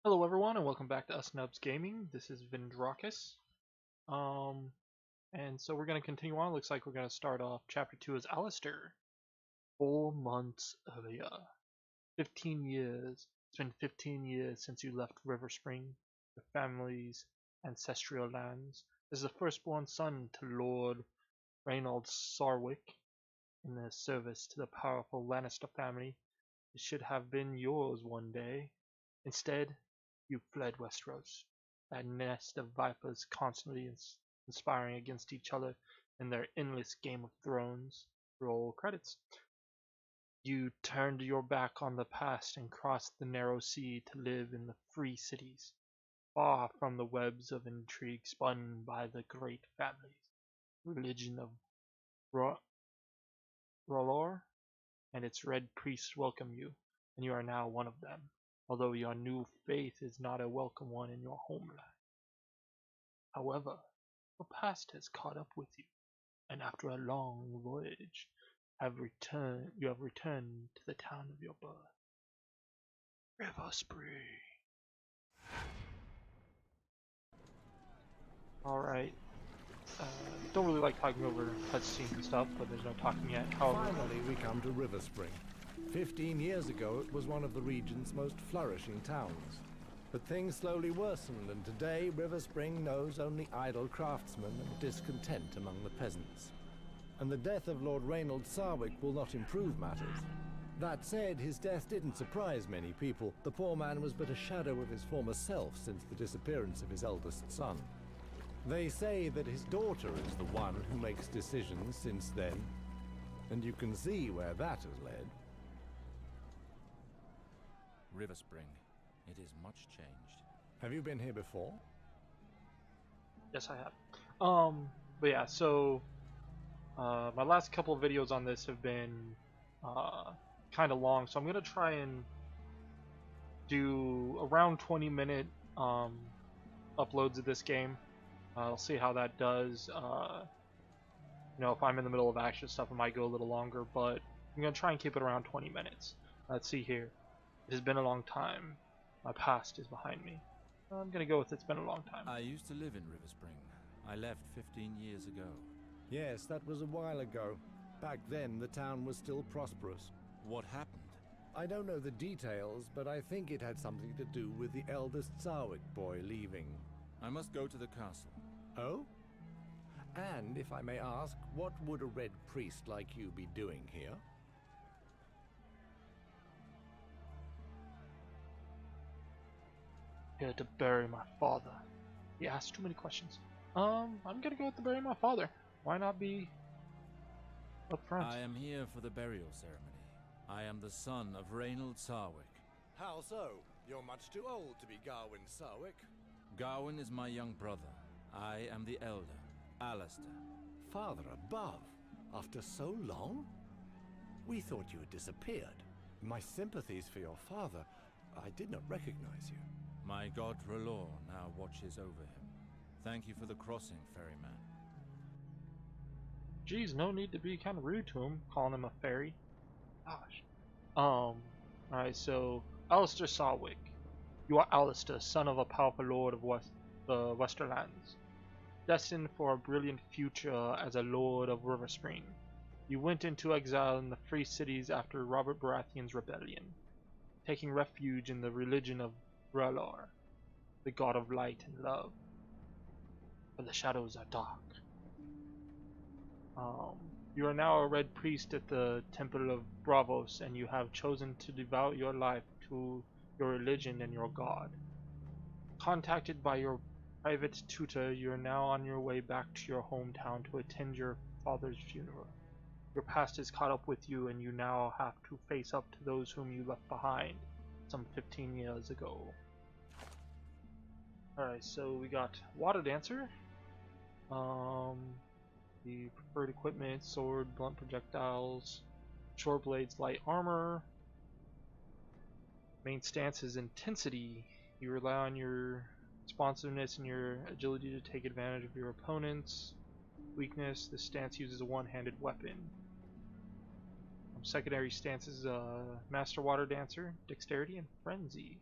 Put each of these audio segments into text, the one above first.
Hello everyone and welcome back to Us Nubs Gaming. This is Vindrakis. Um and so we're gonna continue on. Looks like we're gonna start off chapter 2 as Alester. 4 months earlier. 15 years. It's been 15 years since you left Riverspring, your family's ancestral lands. As the firstborn son to Lord Reynold Sarwick in the service to the powerful Lannister family, it should have been yours one day. Instead, you fled Westeros, that nest of vipers constantly conspiring against each other in their endless Game of Thrones. Roll credits. You turned your back on the past and crossed the narrow sea to live in the free cities, far from the webs of intrigue spun by the great families. Religion of R'hllor and its red priests welcome you, and you are now one of them, although your new faith is not a welcome one in your homeland. However, your past has caught up with you, and after a long voyage, you have returned to the town of your birth, Riverspring. Alright, don't really like talking over cutscenes and stuff, but there's no talking yet. However, Finally, we come to Riverspring. 15 years ago, it was one of the region's most flourishing towns. But things slowly worsened, and today Riverspring knows only idle craftsmen and discontent among the peasants. And the death of Lord Reynold Sarwick will not improve matters. That said, his death didn't surprise many people. The poor man was but a shadow of his former self since the disappearance of his eldest son. They say that his daughter is the one who makes decisions since then, and you can see where that has led. Riverspring. It is much changed. Have you been here before? yes, I have. But yeah, so my last couple of videos on this have been kind of long, so I'm gonna try and do around 20-minute uploads of this game. I'll see how that does. If I'm in the middle of action stuff, it might go a little longer, but I'm gonna try and keep it around 20 minutes. Let's see here. It has been a long time. My past is behind me. I'm gonna go with it's been a long time. I used to live in Riverspring. I left 15 years ago. Yes, that was a while ago. Back then, the town was still prosperous. What happened? I don't know the details, but I think it had something to do with the eldest Sarwick boy leaving. I must go to the castle. Oh? And, if I may ask, what would a red priest like you be doing here? Here to bury my father. He asked too many questions. I'm gonna go with the bury my father. Why not be up front? I am here for the burial ceremony. I am the son of Reynold Sarwick. How so? You're much too old to be Garwin Sarwick. Gawain is my young brother. I am the elder, Alester. Father above? After so long? We thought you had disappeared. My sympathies for your father. I did not recognize you. My god R'hllor now watches over him. Thank you for the crossing, ferryman. Geez, no need to be kind of rude to him, calling him a fairy. Gosh. Alright, so Alester Sarwick. You are Alester, son of a powerful lord of the Westerlands, destined for a brilliant future as a lord of Riverspring. You went into exile in the free cities after Robert Baratheon's rebellion, taking refuge in the religion of R'hllor, the god of light and love. But the shadows are dark. You are now a red priest at the Temple of Braavos, and you have chosen to devote your life to your religion and your god. Contacted by your private tutor, you are now on your way back to your hometown to attend your father's funeral. Your past has caught up with you, and you now have to face up to those whom you left behind some 15 years ago. Alright, so we got Water Dancer. The preferred equipment, sword, blunt projectiles, short blades, light armor. Main stance is intensity. You rely on your responsiveness and your agility to take advantage of your opponents. Weakness, this stance uses a one-handed weapon. Secondary stance is Master Water Dancer, Dexterity, and Frenzy.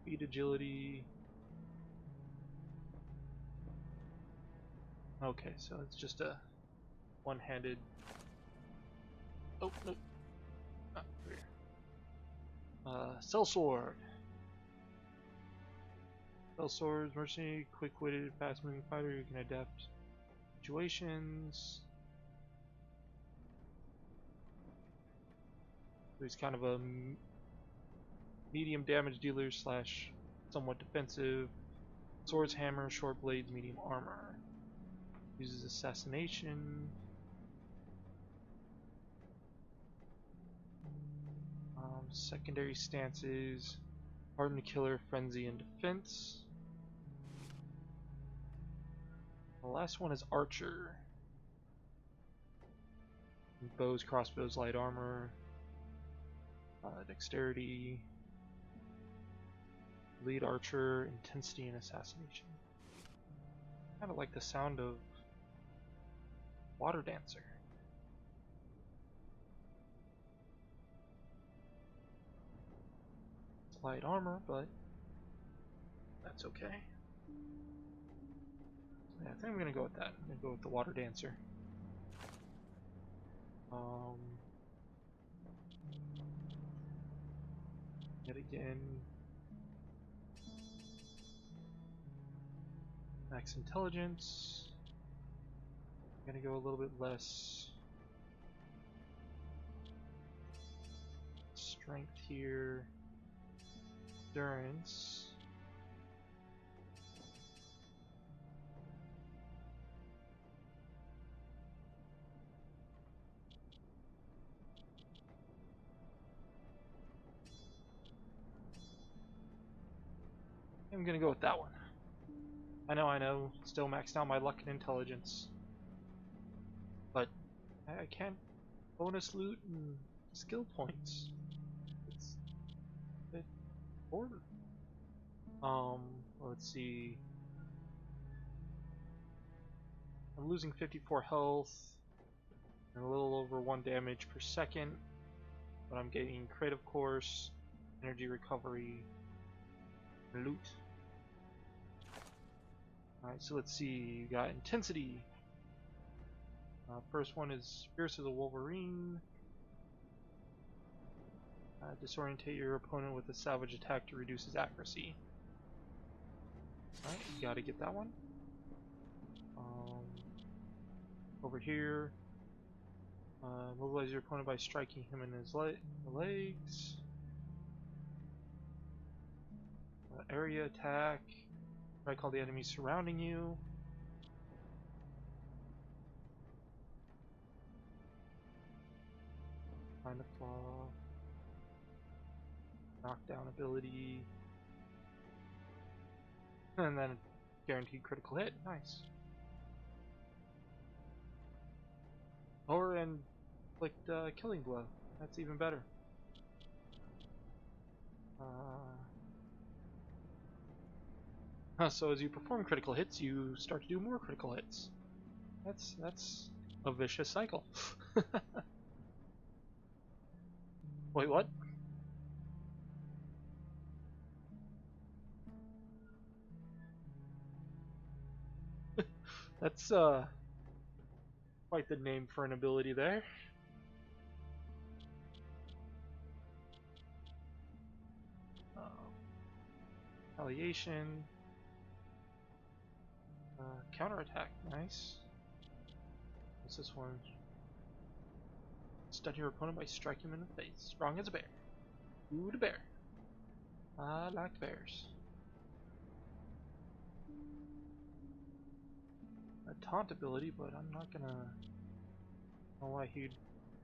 Speed, agility. Okay, so it's just a one-handed. Oh no! Ah, over here. Sellsword. Sellsword's mercenary, quick-witted, fast-moving fighter who can adapt situations. So he's kind of a medium damage dealer slash somewhat defensive. Swords, hammer, short blades, medium armor. Uses assassination. Secondary stances. Hardened killer, frenzy, and defense. The last one is archer. Bows, crossbows, light armor. Dexterity. Lead archer, intensity, and assassination. Kind of like the sound of water dancer. It's light armor, but that's okay. Yeah, I think I'm gonna go with that. I'm gonna go with the water dancer. Yet again, max intelligence. I'm gonna go a little bit less strength here. Endurance. I'm gonna go with that one. I know, still maxed out my luck and intelligence. But I can't bonus loot and skill points. It's a bit important. Let's see. I'm losing 54 health and a little over 1 damage per second, but I'm getting crit, of course, energy recovery, and loot. Alright, so let's see. You got intensity. First one is fierce as a wolverine. Disorientate your opponent with a savage attack to reduce his accuracy. Alright, you gotta get that one. Over here, mobilize your opponent by striking him in his legs. Area attack. Strike all the enemies surrounding you. Find a flaw. Knockdown ability. And then guaranteed critical hit. Nice. Or inflict killing blow. That's even better. So as you perform critical hits, you start to do more critical hits. That's a vicious cycle. Wait, what? That's quite the name for an ability there. Retaliation. Counterattack, nice. What's this one? Stun your opponent by striking him in the face. Strong as a bear. Ooh, the bear. I like bears. A taunt ability, but I'm not gonna. I don't know why he'd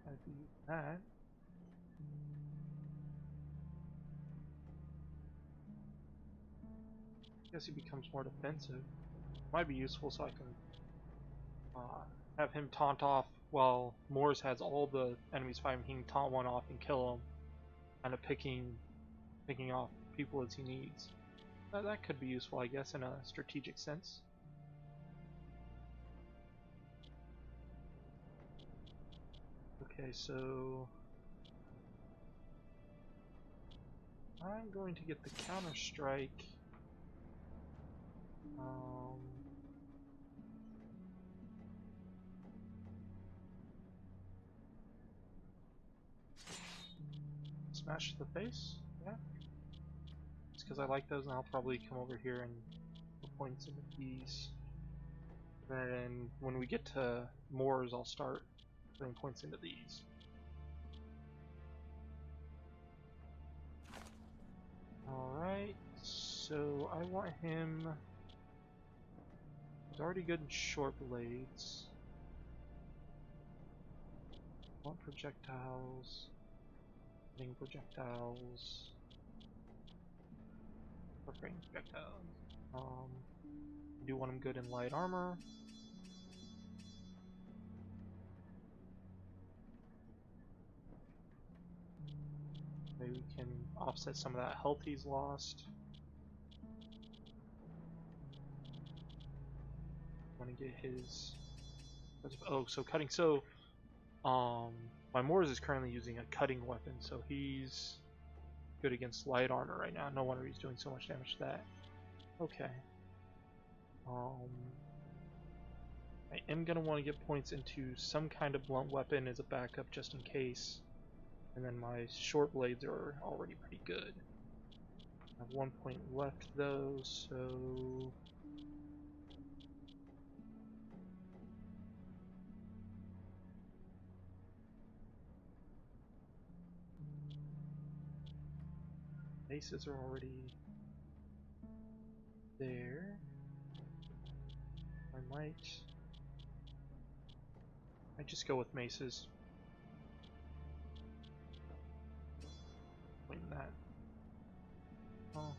have to use that. I guess he becomes more defensive. Might be useful so I can have him taunt off while Morse has all the enemies fighting. He can taunt one off and kill them, kind of picking off people as he needs. That could be useful, I guess, in a strategic sense. Okay, so I'm going to get the counter strike. Smash the face? Yeah. It's because I like those, and I'll probably come over here and put points into these. Then when we get to Moors, I'll start putting points into these. Alright, so I want him. He's already good in short blades. I want projectiles. Hitting projectiles. Perforating projectiles. I do want him good in light armor. Maybe we can offset some of that health he's lost. I want to get his. Oh, so cutting. So, my Moors is currently using a cutting weapon, so he's good against light armor right now. No wonder he's doing so much damage to that. Okay. I am gonna want to get points into some kind of blunt weapon as a backup just in case. And then my short blades are already pretty good. I have 1 point left though, so bases are already there. I might just go with maces. Point that. Oh.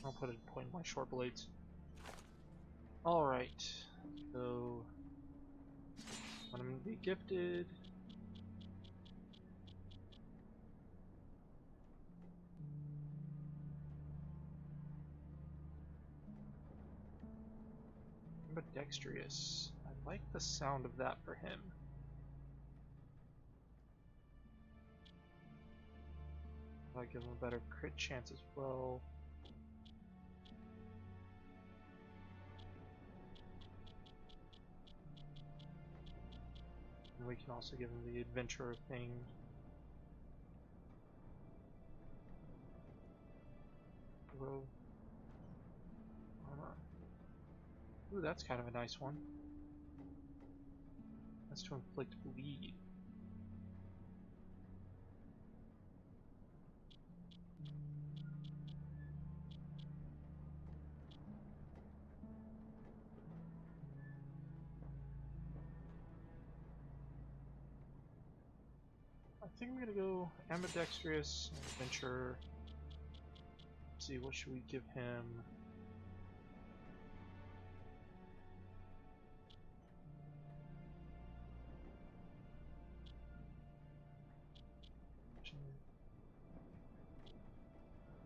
I'll put a point in my short blades. Alright. So I'm gonna be gifted. Ambidextrous. I like the sound of that for him. I'll give him a better crit chance as well. And we can also give him the adventurer thing. Whoa. Armor. Ooh, that's kind of a nice one. That's to inflict bleed. I think I'm gonna go ambidextrous, adventure. Let's see, what should we give him?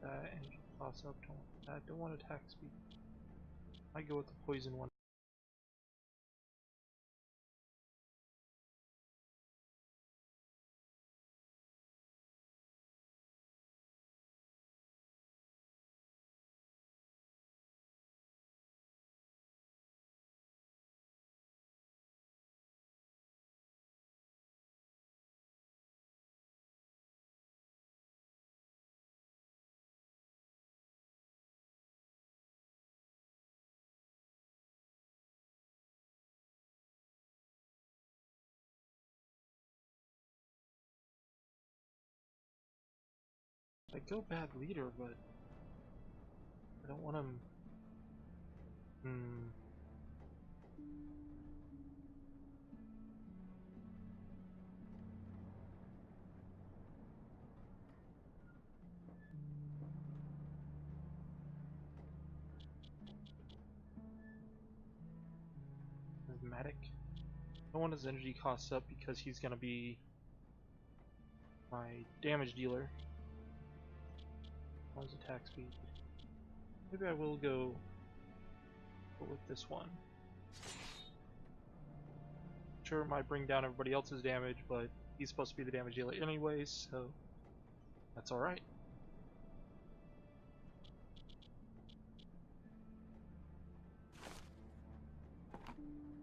That energy toss up, don't want that, don't want attack speed. I go with the poison one. I go bad leader, but I don't want him. Asthmatic. I don't want his energy costs up because he's gonna be my damage dealer. How's attack speed? Maybe I will go with this one. Sure, it might bring down everybody else's damage, but he's supposed to be the damage dealer anyways, so that's alright.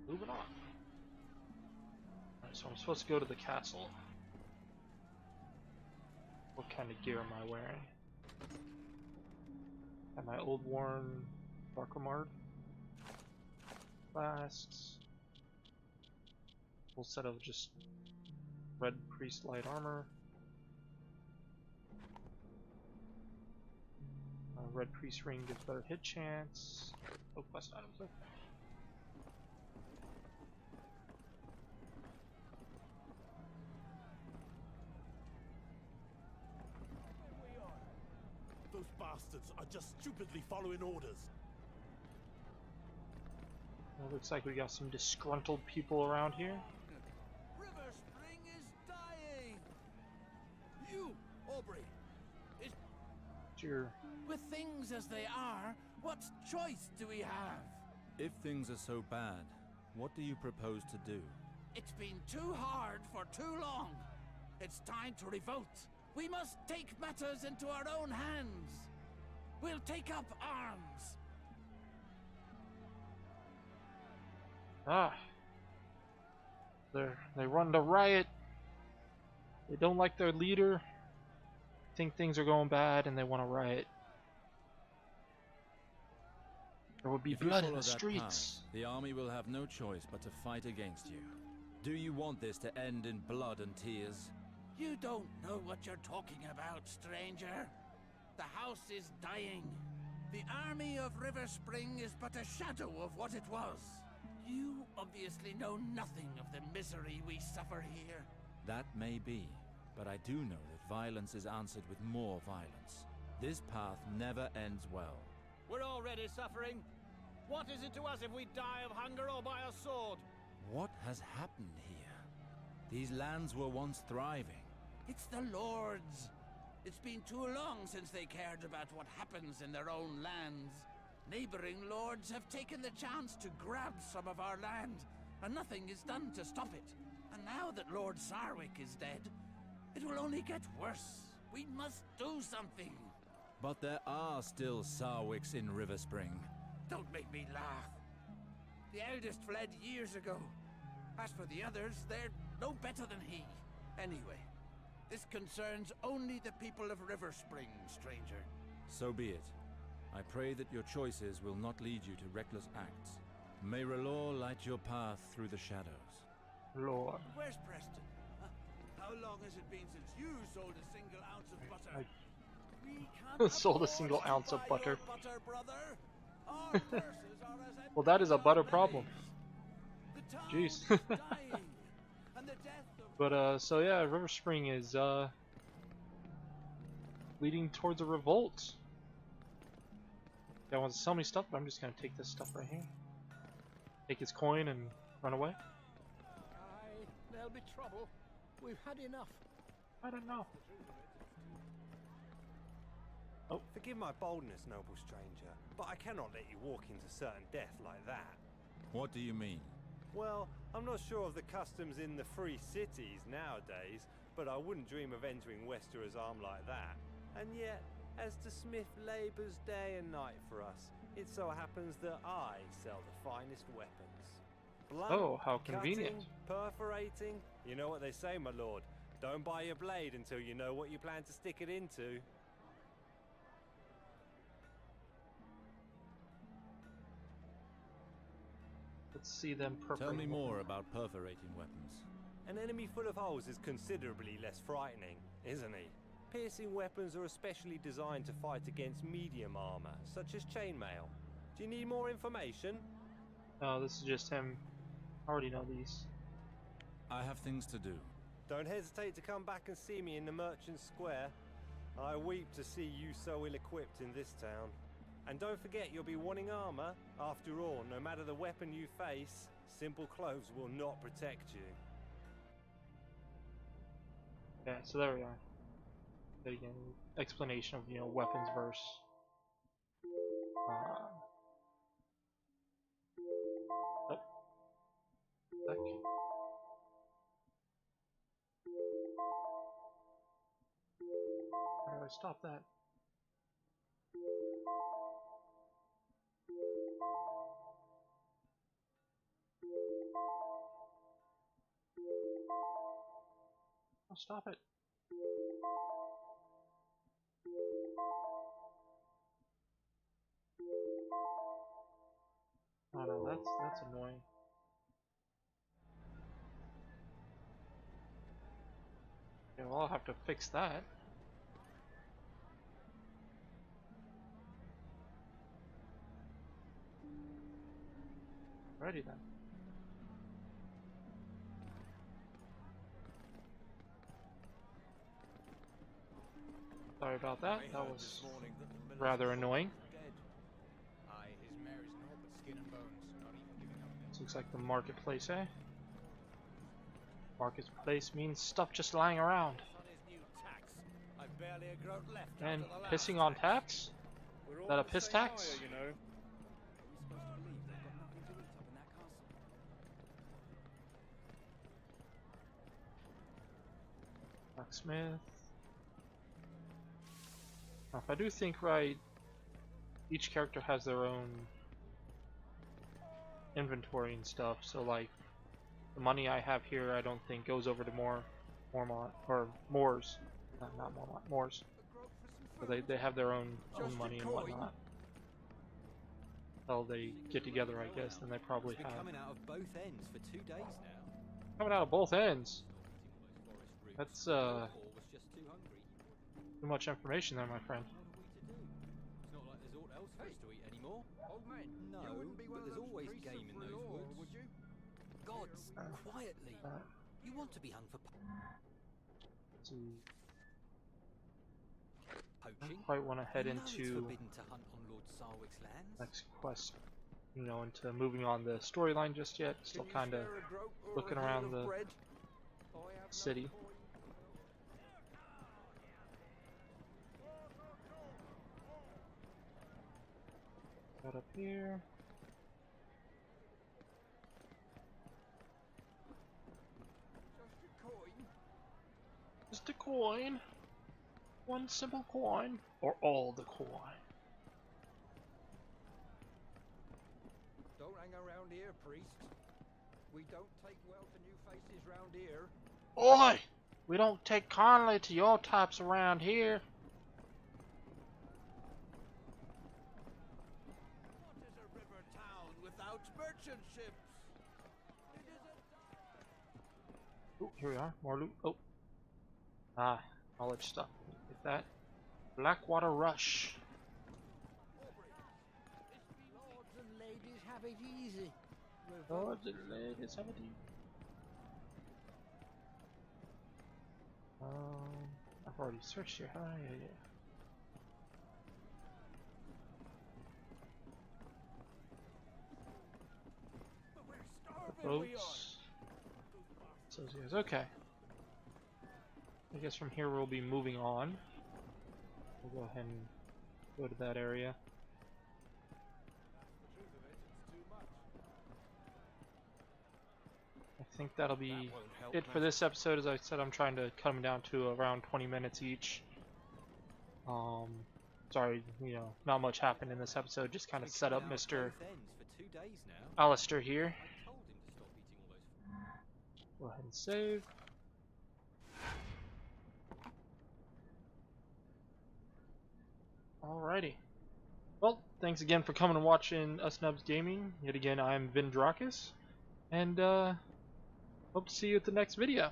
Moving on. Alright, so I'm supposed to go to the castle. What kind of gear am I wearing? Got my old worn Darkamard flasks. Full set of just red priest light armor. Red priest ring gives better hit chance. Oh, quest items. Okay. Those bastards are just stupidly following orders. Well, looks like we got some disgruntled people around here. Riverspring is dying. You, Aubrey, Sure. with things as they are, what choice do we have? If things are so bad, what do you propose to do? It's been too hard for too long. It's time to revolt. We must take matters into our own hands. We'll take up arms. Ah. They run the riot. They don't like their leader. Think things are going bad and they want to riot. There will be If you blood in follow the that streets. path, the army will have no choice but to fight against you. Do you want this to end in blood and tears? You don't know what you're talking about, stranger. The house is dying. The army of Riverspring is but a shadow of what it was. You obviously know nothing of the misery we suffer here. That may be, but I do know that violence is answered with more violence. This path never ends well. We're already suffering. What is it to us if we die of hunger or by a sword? What has happened here? These lands were once thriving. It's the Lords. It's been too long since they cared about what happens in their own lands. Neighboring lords have taken the chance to grab some of our land, and nothing is done to stop it. And now that Lord Sarwick is dead, it will only get worse. We must do something. But there are still Sarwicks in Riverspring. Don't make me laugh. The eldest fled years ago. As for the others, they're no better than he. Anyway, this concerns only the people of Riverspring, stranger. So be it. I pray that your choices will not lead you to reckless acts. May R'hllor light your path through the shadows. Lord. Where's Preston? How long has it been since you sold a single ounce of butter? We can't Sold a afford single to ounce of buy butter. your butter, brother. Our purses are as Well, that is a empty as butter our problem. bellies. The town Jeez. is dying, and the death of But so yeah, Riverspring is leading towards a revolt. Guy wants to sell me stuff, but I'm just gonna take this stuff right here. Take his coin and run away. Aye, there'll be trouble. We've had enough. I don't know. Forgive my boldness, noble stranger, but I cannot let you walk into certain death like that. What do you mean? Well, I'm not sure of the customs in the free cities nowadays, but I wouldn't dream of entering Westerer's arm like that. And yet, as the smith labours day and night for us, it so happens that I sell the finest weapons. Blunt, Oh, how convenient. cutting, perforating. You know what they say, my lord. Don't buy your blade until you know what you plan to stick it into. Let's see them Tell perforating. me more about perforating weapons. An enemy full of holes is considerably less frightening, isn't he? Piercing weapons are especially designed to fight against medium armor, such as chainmail. Do you need more information? No, this is just him. I already know these. I have things to do. Don't hesitate to come back and see me in the Merchant Square. I weep to see you so ill-equipped in this town. And don't forget you'll be wanting armor. After all, no matter the weapon you face, simple clothes will not protect you. Yeah, so there we are. There you go. Explanation of, weapons verse. Oh. Heck. How do I stop that? Oh, stop it. Oh no, that's annoying. Yeah, well, I'll have to fix that. Alrighty then. Sorry about that. That was rather annoying. This looks like the marketplace, eh? Marketplace means stuff just lying around. And pissing on tax? Is that a piss tax? Blacksmith. Now, if I do think right, each character has their own inventory and stuff, so like the money I have here I don't think goes over to Mormont or Moors. Not Mormont, Moors. So they have their own money and whatnot. Until they get together, I guess, then they probably have. Coming out of both ends for 2 days now. Coming out of both ends? That's too much information there, my friend. It's not like there's aught else for us to eat anymore. Old man, no, but there's always game in those woods. Would you? Gods, quietly. You want to be hung for I don't quite want to head into forbidden to hunt on Lord Sarwick's lands. next quest, you know, into moving on the storyline just yet. Still kind of looking around the city. Got up here. Just a coin. One simple coin. Or all the coin. Don't hang around here, priest. We don't take well to new faces round here. Oi! We don't take kindly to your types around here. What is a river town without merchant ships? It is a... Ooh, here we are. More loot. Oh. Ah, knowledge stuff. Get that. Blackwater Rush. Lords and ladies have it easy. Lords and ladies have it easy. I've already searched here, huh? Yeah. But we're starving, we are. Boats. So yes, okay. I guess from here we'll be moving on. We'll go ahead and go to that area. I think that'll be it for this episode. As I said, I'm trying to cut them down to around 20 minutes each. Sorry, you know, not much happened in this episode. Just kind of set up Mr. Alester here. Go ahead and save. Alrighty. Well, thanks again for coming and watching Us Nubs Gaming. Yet again, I'm Vindrakis, and hope to see you at the next video.